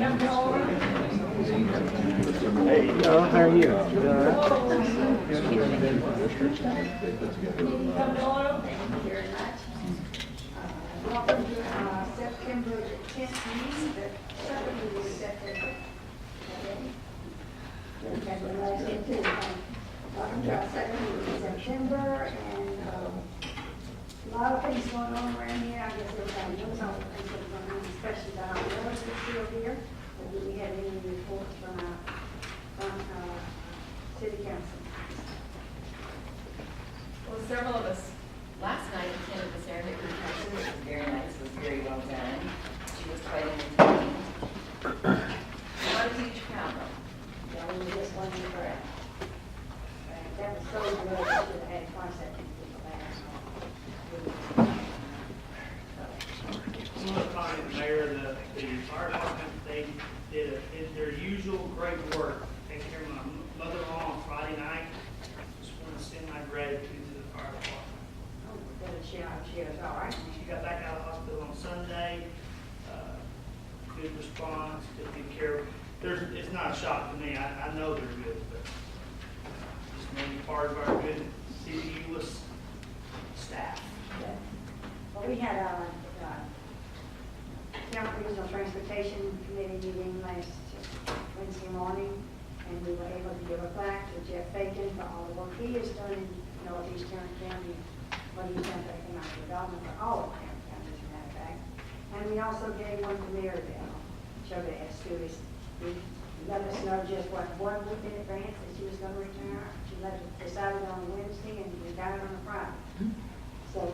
Hello, how are you? Welcome to September 10th meeting, the second meeting of September. Welcome to our second meeting in September, and a lot of things going on around here. I guess everybody knows all the things that are going on, especially the Euless still here. But do we have any reports from our city council? Well, several of us last night attended the ceramic reception. It was very nice. It was very well done. She was quite entertaining. Not a huge crowd though. Yeah, we were just wondering for it. That was so good. We should have had twice that many people there. I want to comment, Mayor, the fire department, they did their usual great work, taking care of my mother-in-law on Friday night. Just want to send my gratitude to the fire department. Oh, good, she was all right. She got back out of the hospital on Sunday. Good response, good care. It's not a shock to me. I know they're good, but just maybe part of our good city Euless staff. Yeah. Well, we had a County Regional Transportation Committee meeting last Wednesday morning, and we were able to give a plaque to Jeff Bacon for all the work he has done in Northeastern County, what he's done for economic development for all of County counties, as a matter of fact. And we also gave one to Maryville, Chavez, who is, let us know just what, 1 week in advance that she was going to retire. She decided on Wednesday and retired on a Friday. So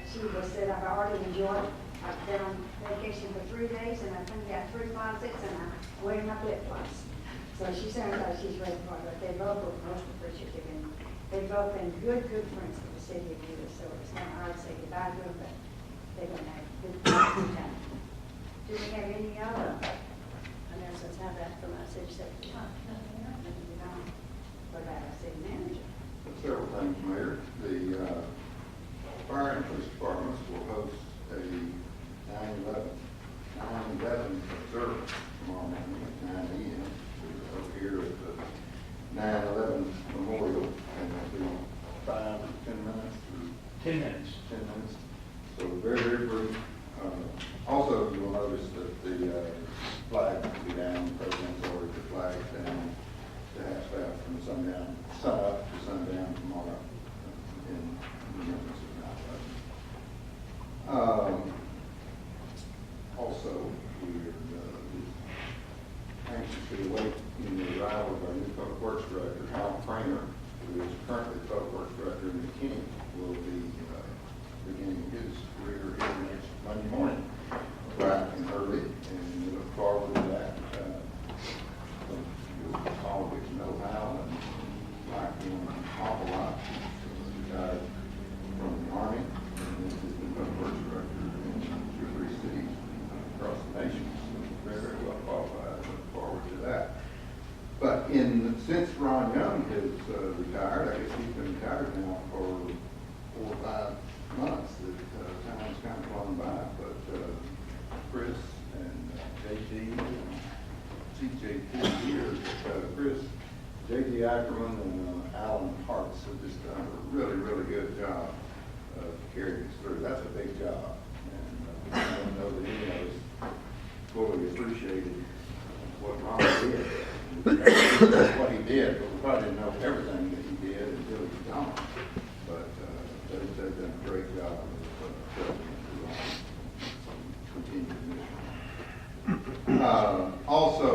she was said, I've already enjoyed it. I've been on vacation for 3 days, and I've got 3 closets, and I'm wearing my flip-flops. So she sounds like she's ready for it, but they both were most appreciative, and they've both been good friends with the city of Euless, so it's kind of hard to say goodbye to them, but they're going to have good time. Do we have any other announcements? How about from our city secretary? What about our city manager? Several things, Mayor. The fire and police departments will host a 9/11 observance tomorrow morning at 9 a.m. over here at the 9/11 Memorial, and it'll be 5 to 10 minutes. 10 minutes. 10 minutes. So very, very brief. Also, you will notice that the flag will be down. The president's ordered the flag down to half staff from sun up to sundown tomorrow in remembrance of 9/11. Also, we are anxiously awaiting the arrival of our new Public Works Director, Al Kramer, who is currently Public Works Director in McKinney, will be beginning his career here next Monday morning, bright and early, and we look forward to that. All of us know Al and like him an awful lot. He retired from the Army, and this is the Public Works Director in 2 or 3 cities across the nation. So very, very well qualified. I look forward to that. But since Ron Young has retired, I guess he's been retired now for 4 or 5 months. That time's kind of gone by. But Chris and JT and CJ 4 years. Chris, J.D. Ackerman and Alan Hartz have just done a really, really good job of carrying us through. That's a big job. And I don't know that any of us fully appreciated what Ron did. What he did, but we probably didn't know everything that he did until he was gone. But they've done a great job of continuing this. Also,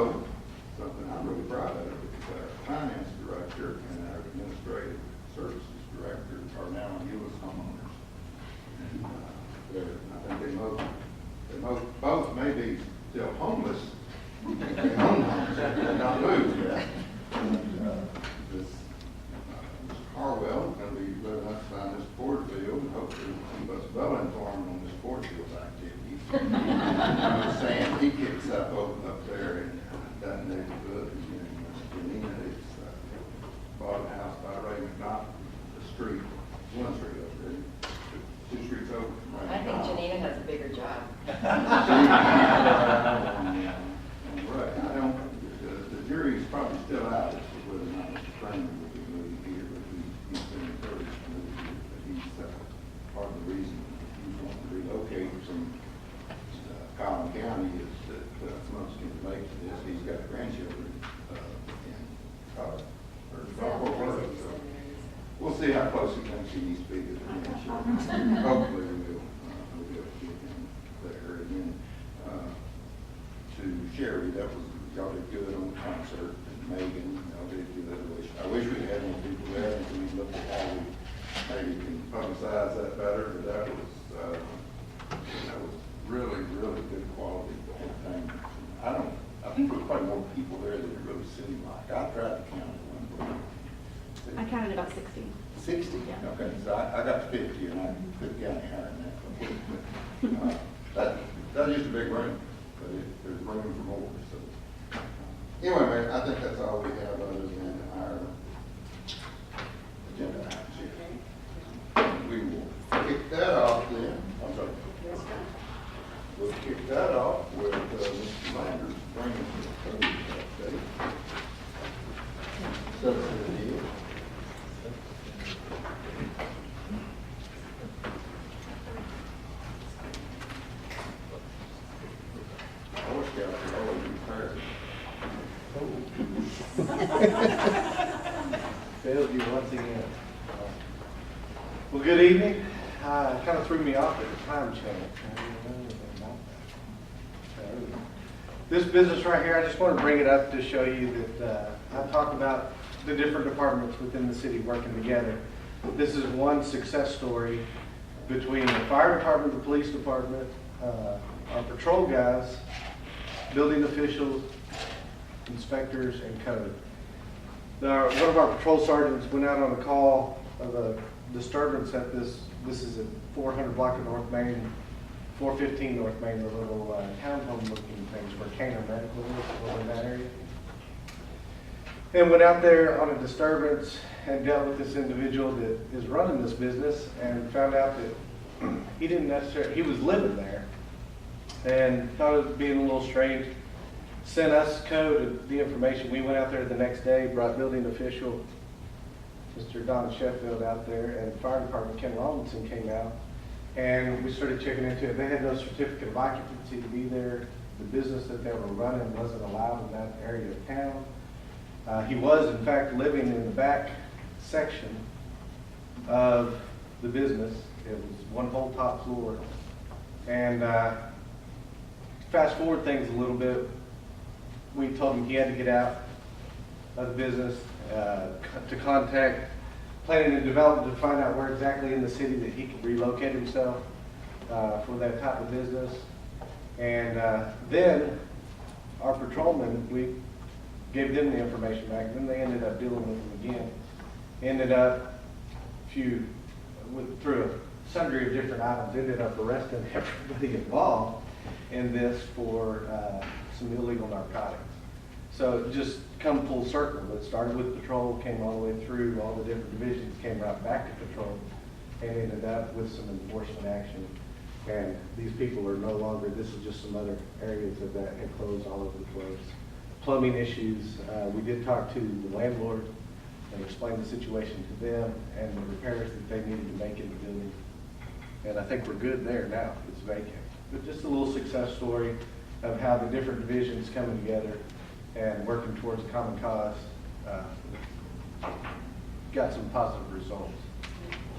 something I'm really proud of is our finance director and our administrative services director are now Euless homeowners. And I think they both may be still homeless. They're homeowners, they're not moved yet. This Harwell is going to be living outside this Ford field, and hopefully keep us well informed on this Ford field's activities. I'm just saying, he kicks up there in that neighborhood, and Janina has bought a house by Ray McDonald, one street over there, 2 streets over from Ray I think McDonald. Janina has a bigger job. And Ray, close he thinks he needs to be to the finish. Hopefully we'll be able to get him there. And then to Sherry, y'all did good on the concert. And Megan, y'all did good. I wish we had more people there, and we looked at how we maybe can publicize that better. But that was really, really good quality entertainment. I think there were probably more people there than it really seemed like. I tried to count it one point. I counted about 60. 60? Yeah. Okay, so I got to 50, and I couldn't count any higher than that. That's just a big room, but there's room for more. So anyway, Mayor, I think that's all we have other than our agenda items here. We will kick that off then. I'm sorry. Yes, sir. We'll kick that off with Mr. Landers bringing us the code update. Subsidy deal. Boy Scouts are always prepared. Failed you once again. Well, good evening. It kind of threw me off at the time change. I didn't know anything about that. This business right here, I just want to bring it up to show you that I talked about the different departments within the city working together. This is one success story between the fire department, the police department, our patrol guys, building officials, inspectors, and code. One of our patrol sergeants went out on a call of a disturbance at this is at 400 block of North Main, 415 North Main, the little townhome looking things where Canner Medical is over in that area. And went out there on a disturbance and dealt with this individual that is running this business and found out that he didn't necessarily, he was living there and thought it was being a little strange. Sent us code the information. We went out there the next day, brought building official Mr. Don Sheffield out there, and fire department Ken Robinson came out, and we started checking into it. They had no certificate of occupancy to be there. The business that they were running wasn't allowed in that area of town. He was, in fact, living in the back section of the business. It was one whole top floor. And fast forward things a little bit, we told him he had to get out of the business, to contact planning and development to find out where exactly in the city that he could relocate himself for that type of business. And then our patrolmen, we gave them the information back. Then they ended up dealing with him again. Ended up through a sundry of different items, ended up arresting everybody involved in this for some illegal narcotics. So just come full circle. It started with patrol, came all the way through all the different divisions, came right back to patrol, and ended up with some enforcement action. And these people are no longer, this is just some other areas of that had closed all over the place. Plumbing issues, we did talk to the landlord and explain the situation to them and the repairs that they needed to make in the building. And I think we're good there now. It's vacant. But just a little success story of how the different divisions coming together and working towards a common cause got some positive results.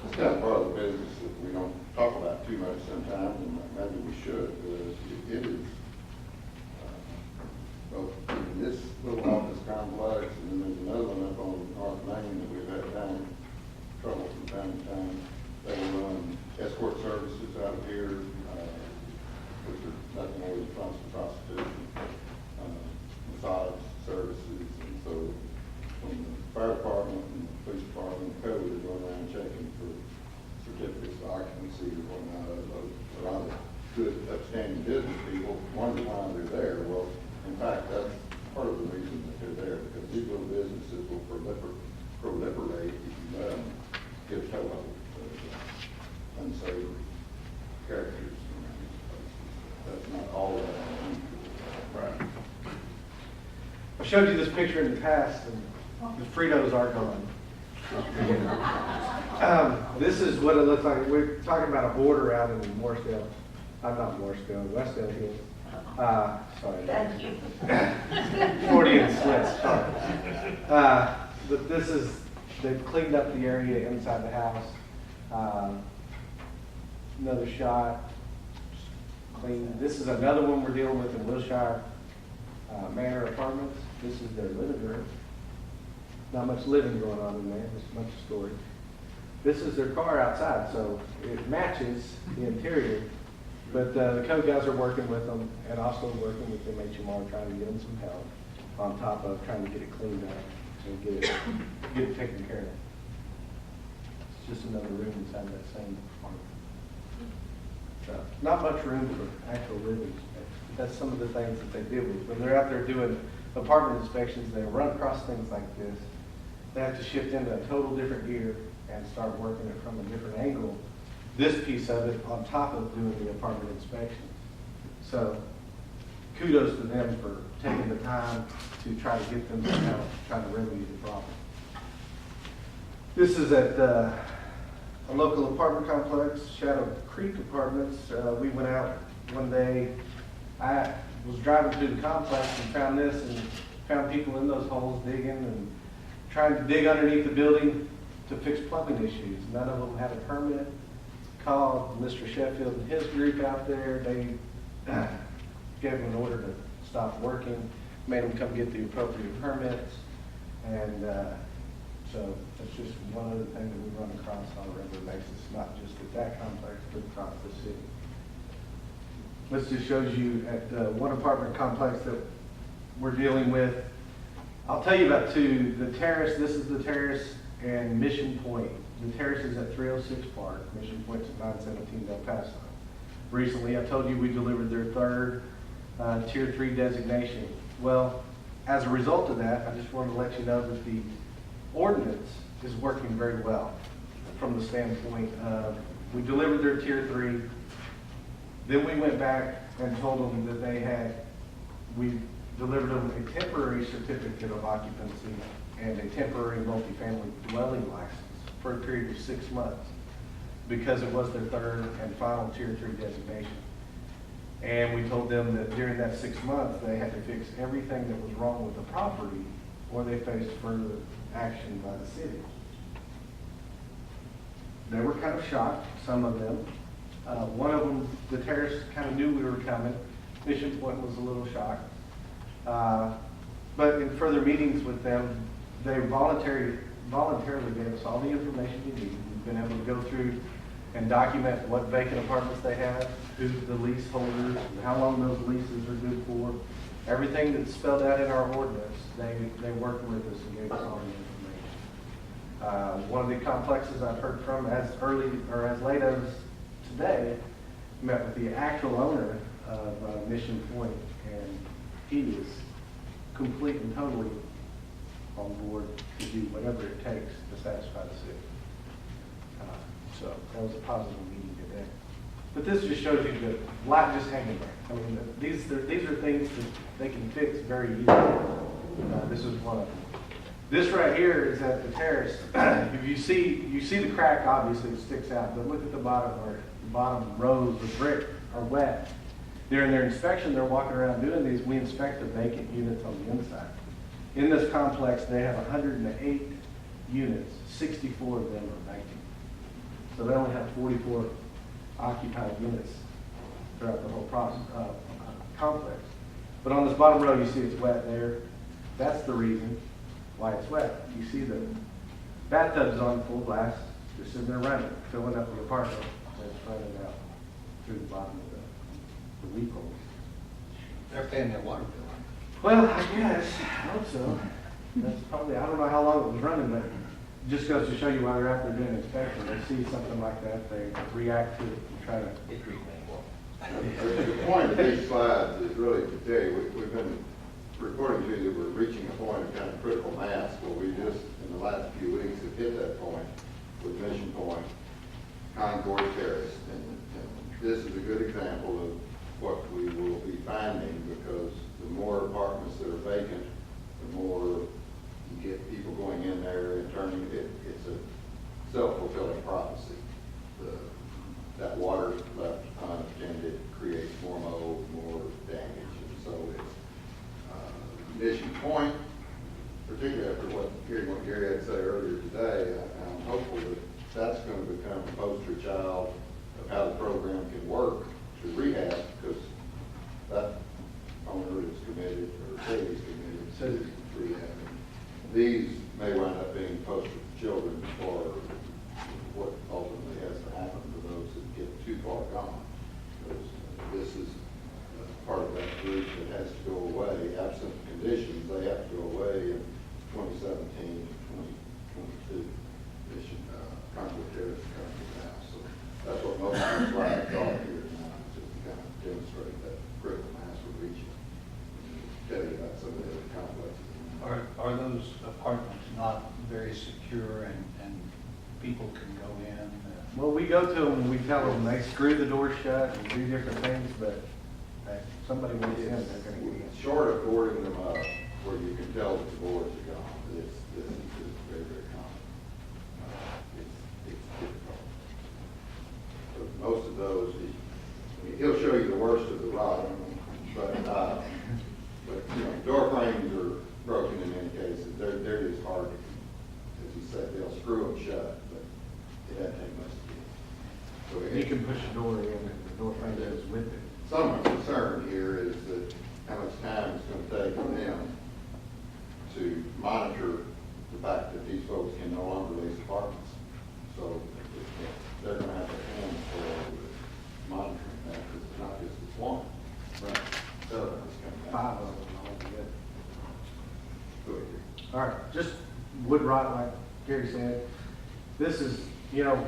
It's kind of part of the business that we don't talk about too much sometimes, and maybe we should, because it is, both in this little office complex, and then there's another one up on North Main that we've had trouble from time to time. They run escort services out of here, which are nothing more than prostitution, massage services, and so when the fire department and the police department and code is going around checking for certificates of occupancy or whatnot, a lot of good upstanding business people wonder why they're there. Well, in fact, that's part of the reason that they're there, because these little businesses will proliferate if you let them get a toehold of unsavory characters. That's not all that. Right. I showed you this picture in the past, and the Fritos are gone. This is what it looks like. We're talking about a border out in Morrisdale. I'm not Morrisdale, Westdale Hills. Sorry. Thank you. Freudian slip, sorry. But this is they've cleaned up the area inside the house. Another shot, clean. This is another one we're dealing with in Wilshire Manor Apartments. This is their living room. Not much living going on in there, just much storage. This is their car outside, so it matches the interior. But the code guys are working with them and also working with MHMR trying to get them some help on top of trying to get it cleaned up and get it taken care of. It's just another room inside that same apartment. So, not much room for actual living space. That's some of the things that they deal with. When they're out there doing apartment inspections, they run across things like this. They have to shift into a total different gear and start working it from a different angle. This piece of it on top of doing the apartment inspection. So kudos to them for taking the time to try to get them out, trying to remedy the problem. This is at a local apartment complex, Shadow Creek Apartments. We went out one day. I was driving through the complex and found this and found people in those holes digging and trying to dig underneath the building to fix plumbing issues. None of them had a permit. Called Mr. Sheffield and his group out there. They gave them an order to stop working, made them come get the appropriate permits. And so that's just one other thing that we run across on a regular basis, not just at that complex, but across the city. This just shows you at one apartment complex that we're dealing with. I'll tell you about two. The Terrace, this is the Terrace, and Mission Point. The Terrace is at 306 Park. Mission Point's at 917 Del Paso. Recently, I told you we delivered their third Tier 3 designation. Well, as a result of that, I just wanted to let you know that the ordinance is working very well from the standpoint of we delivered their Tier 3. Then we went back and told them that we delivered them a temporary certificate of occupancy and a temporary multifamily dwelling license for a period of 6 months because it was their third and final Tier 3 designation. And we told them that during that 6 months, they had to fix everything that was wrong with the property or they faced further action by the city. They were kind of shocked, some of them. One of them, the Terrace, kind of knew we were coming. Mission Point was a little shocked. But in further meetings with them, they voluntarily gave us all the information we need. We've been able to go through and document what vacant apartments they have, who's the leaseholders, and how long those leases are good for. Everything that's spelled out in our ordinance, they worked with us and gave us all the information. One of the complexes I've heard from as late as today, met with the actual owner of Mission Point, and he is complete and totally on board to do whatever it takes to satisfy the city. So that was a positive meeting today. But this just shows you that a lot just hanging there. I mean, these are things that they can fix very easily. This is one of them. This right here is at the Terrace. If you see the crack, obviously it sticks out, but look at the bottom where the bottom rows of brick are wet. During their inspection, they're walking around doing these. We inspect the vacant units on the inside. In this complex, they have 108 units. 64 of them are vacant. So they only have 44 occupied units throughout the whole complex. But on this bottom row, you see it's wet there. That's the reason why it's wet. You see the bathtub's on full blast. They're sitting there running, filling up the apartment. And it's running out through the bottom of the weep hole. They're paying their water bill. Well, I guess. I hope so. That's probably, I don't know how long it was running, but it just goes to show you why they're out there doing inspection. They see something like that, they react to it and try to. It's reclaimed water. The point of these slides is really to tell you, we've been reporting to you that we're reaching a point of kind of critical mass where we just, in the last few weeks, have hit that point with Mission Point, Concord Terrace. And this is a good example of what we will be finding, because the more apartments that are vacant, the more you get people going in there and turning it. It's a self-fulfilling prophecy. That water left unattended creates more mold, more damage, and so it's Mission Point particularly after what Gary had said earlier today, I'm hopeful that that's going to become a poster child of how the program can work to rehab, because that owner is committed, or city's committed to rehab. These may wind up being poster children for what ultimately has to happen to those that get too far gone. Because this is part of that group that has to go away, absent conditions, they have to go away in 2017 and 2022. Mission, Concord Terrace comes now. So that's what most of the slides are here now, just to kind of demonstrate that critical mass we're reaching. Tell you about some of the other complexes. Are those apartments not very secure and people can go in? Well, we go to them and we tell them they screw the door shut and do different things, but if somebody wants in, they're gonna get in. Short of boarding them up, where you can tell that the boards are gone, this is very, very common. It's difficult. But most of those, he'll show you the worst of the rot, but you know, door frames are broken in many cases. They're just hard, as you said, they'll screw them shut, but it doesn't take much to get. So You can push the door in and the door frame goes with it. Some concern here is that how much time it's going to take for them to monitor the fact that these folks can no longer lease apartments. So they're going to have their hands full with monitoring that, because it's not just this one. Right. So it's coming back. 5 of them altogether. Go ahead. All right, just wood rot, like Gary said. This is, you know,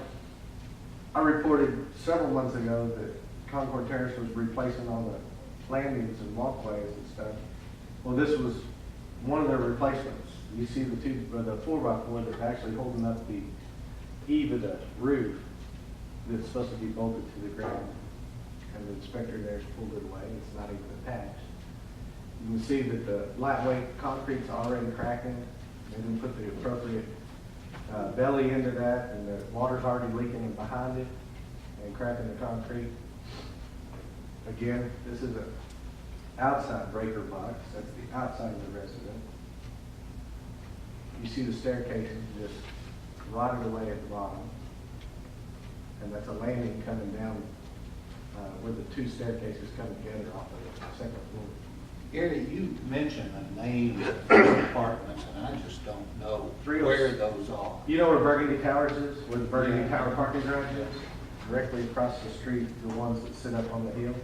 I reported several months ago that Concord Terrace was replacing all the landings and walkways and stuff. Well, this was one of their replacements. You see the 4x4 that's actually holding up the eave of the roof that's supposed to be bolted to the ground. And the inspector there's pulled it away. It's not even attached. You can see that the lightweight concrete's already cracking. They didn't put the appropriate belly into that, and the water's already leaking in behind it and cracking the concrete. Again, this is an outside breaker box. That's the outside of the resident. You see the staircase is just rotted away at the bottom. And that's a landing coming down where the two staircases come together off of the second floor. Gary, you mentioned the name of the apartments, and I just don't know where those are. You know where Burgundy Towers is? Where the Burgundy Tower parking garage is? Directly across the street, the ones that sit up on the hill.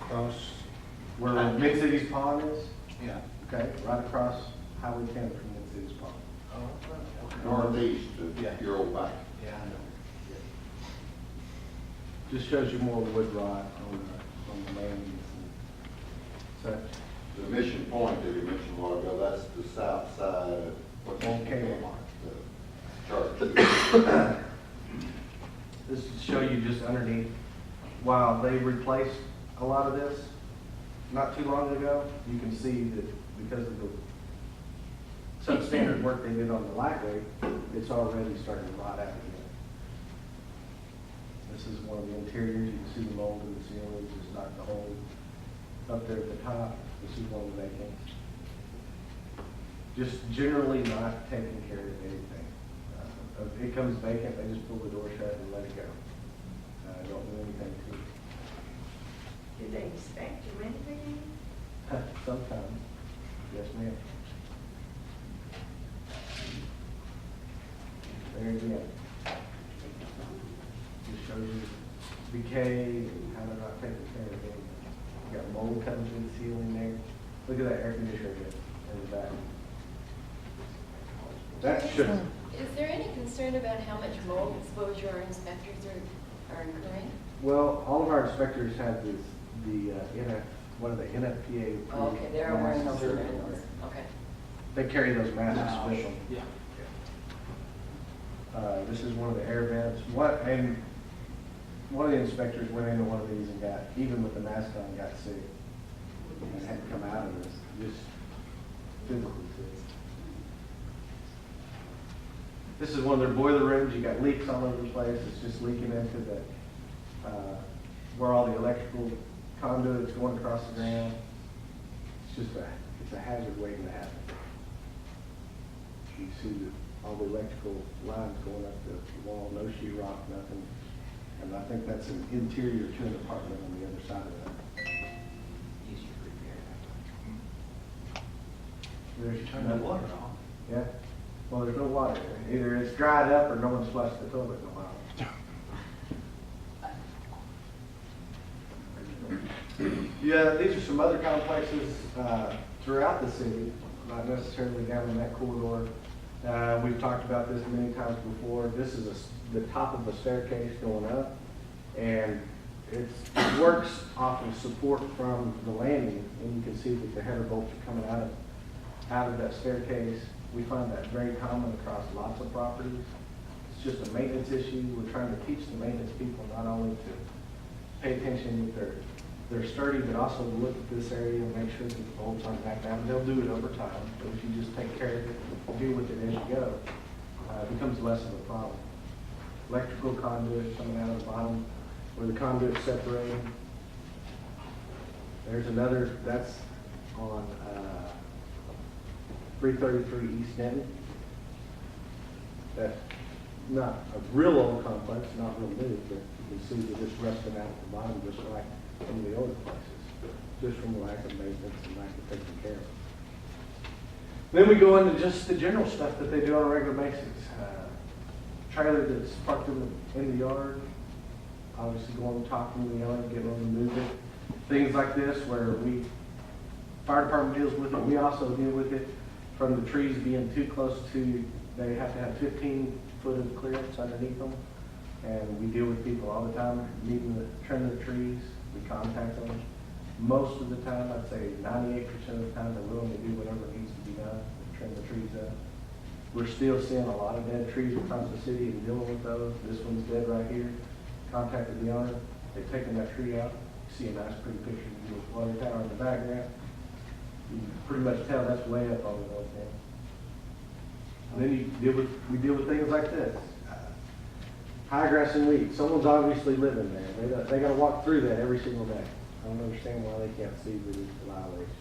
Across? Where Mid-City's Pond is? Yeah. Okay, right across Highway 10 from Mid-City's Pond. Oh, okay. Northeast of Yeah. your old bank. Yeah, I know. Just shows you more wood rot on the landings and such. The Mission Point that you mentioned a while ago, that's the south side of what's Old Kmart. the church. This is to show you just underneath, while they replaced a lot of this not too long ago, you can see that because of the substandard work they did on the lightweight, it's already starting to rot out again. This is one of the interiors. You can see the mold in the ceilings. It's not the hole up there at the top. This is one of the vacancies. Just generally not taking care of anything. If it comes vacant, they just pull the door shut and let it go. Don't do anything to it. Do they expect to rent it again? Sometimes. Yes, ma'am. There again. Just shows you decay and how they're not taking care of it. You got mold coming through the ceiling there. Look at that air conditioner unit in the back. That should. Is there any concern about how much mold exposure our inspectors are incurring? Well, all of our inspectors have this, what are they, NFPA? Oh, okay, they're wearing those masks. around. Okay. They carry those masks with them. Yeah. This is one of the air vents. One of the inspectors went into one of these and got, even with the mask on, got sick. And had to come out of this, just physically sick. This is one of their boiler rooms. You got leaks all over the place. It's just leaking into the, where all the electrical conduit's going across the ground. It's just it's a hazard waiting to happen. You see all the electrical lines going up the wall, no sheetrock, nothing. And I think that's an interior to an apartment on the other side of that. You should repair There's Turn the water on. Yeah. Well, there's no water there. Either it's dried up or no one's flushed the toilet in a while. Yeah, these are some other complexes throughout the city, not necessarily down in that corridor. We've talked about this many times before. This is the top of a staircase going up, and it works off of support from the landing, and you can see that the header bolts are coming out of that staircase. We find that very common across lots of properties. It's just a maintenance issue. We're trying to teach the maintenance people not only to pay attention with they're sturdy, but also to look at this area and make sure that the bolts aren't back down. They'll do it over time, but if you just take care of it, deal with it as you go, it becomes less of a problem. Electrical conduit coming out of the bottom where the conduit's separated. There's another, that's on 333 East Denton. That's not a real old complex, not real new, but you can see that it's rusting out at the bottom just like some of the older places, just from lack of maintenance and lack of taking care of it. Then we go into just the general stuff that they do on a regular basis. Trailer that's parked in the yard, obviously going and talking to the owner, getting them to move it. Things like this where fire department deals with it, we also deal with it from the trees being too close to, they have to have 15 foot of clearance underneath them. And we deal with people all the time, needing to trim their trees. We contact them. Most of the time, I'd say 98% of the time, they're willing to do whatever needs to be done to trim the trees up. We're still seeing a lot of dead trees across the city and dealing with those. This one's dead right here. Contacted the owner. They've taken that tree out. You see a nice pretty picture of the water tower in the background. You can pretty much tell that's way up on the north end. And then we deal with things like this. High grass and weeds. Someone's obviously living there. They got to walk through that every single day. I don't understand why they can't see that it's a violation.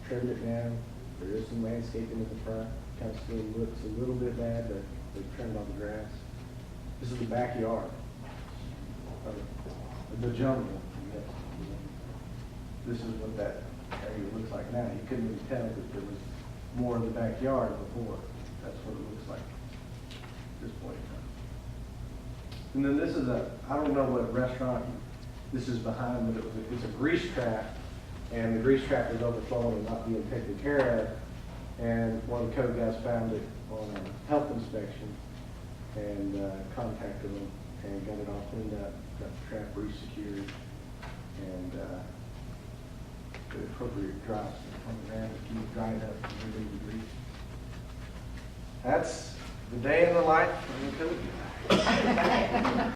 Trimmed it down. There is some landscaping in the front. Kind of still looks a little bit bad, but they've trimmed all the grass. This is the backyard of the jungle. This is what that area looks like now. You couldn't even tell that there was more of the backyard before. That's what it looks like at this point in time. And then this is I don't know what restaurant this is behind, but it's a grease trap, and the grease trap is overflowing and not being taken care of. And one of the code guys found it on a health inspection and contacted them and got it all cleaned up, got the trap re-secured, and the appropriate drops on the ground to keep it dried up and ready to grease. That's the day in the life of the code guy.